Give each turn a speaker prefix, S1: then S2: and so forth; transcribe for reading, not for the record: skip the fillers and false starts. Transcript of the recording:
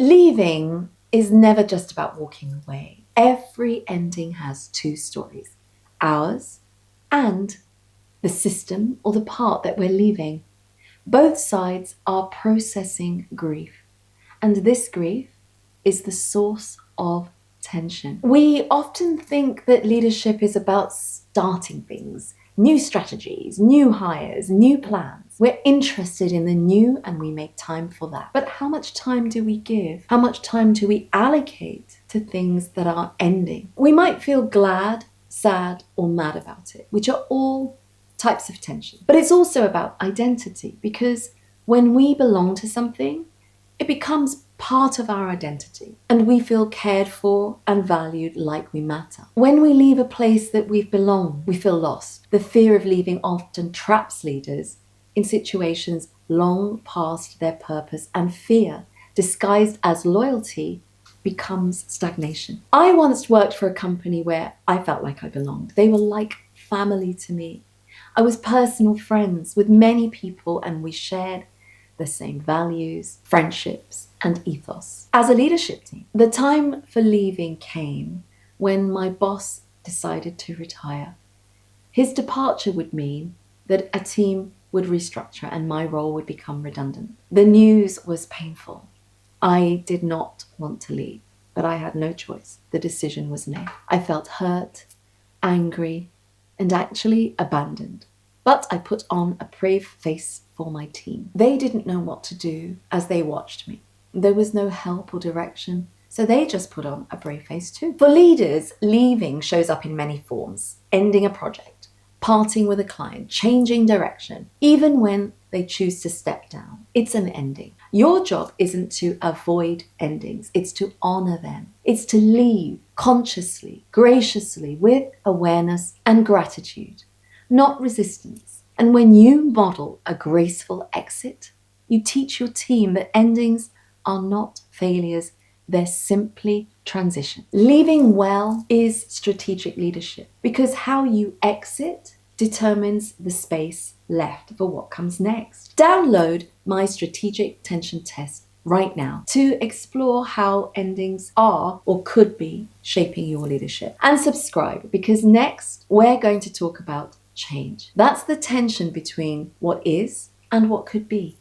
S1: Leaving is never just about walking away. Every ending has two stories, ours and the system or the part that we're leaving. Both sides are processing grief, and this grief is the source of tension. We often think that leadership is about starting things, new strategies, new hires, new plans. We're interested in the new and we make time for that. But how much time do we give? How much time do we allocate to things that are ending? We might feel glad, sad, or mad about it, which are all types of tension. But it's also about identity, because when we belong to something, it becomes part of our identity and we feel cared for and valued, like we matter. When we leave a place that we've belonged, we feel lost. The fear of leaving often traps leaders in situations long past their purpose, and fear, disguised as loyalty, becomes stagnation. I once worked for a company where I felt like I belonged. They were like family to me. I was personal friends with many people and we shared the same values, friendships, and ethos. As a leadership team, the time for leaving came when my boss decided to retire. His departure would mean that a team would restructure and my role would become redundant. The news was painful. I did not want to leave, but I had no choice. The decision was made. I felt hurt, angry, and actually abandoned. But I put on a brave face for my team. They didn't know what to do as they watched me. There was no help or direction, so they just put on a brave face too. For leaders, leaving shows up in many forms: ending a project, parting with a client, changing direction. Even when they choose to step down, it's an ending. Your job isn't to avoid endings, it's to honor them. It's to leave consciously, graciously, with awareness and gratitude, not resistance. And when you model a graceful exit, you teach your team that endings are not failures, they're simply transition. Leaving well is strategic leadership, because how you exit determines the space left for what comes next. Download my strategic tension test right now to explore how endings are or could be shaping your leadership. And subscribe, because next we're going to talk about change. That's the tension between what is and what could be.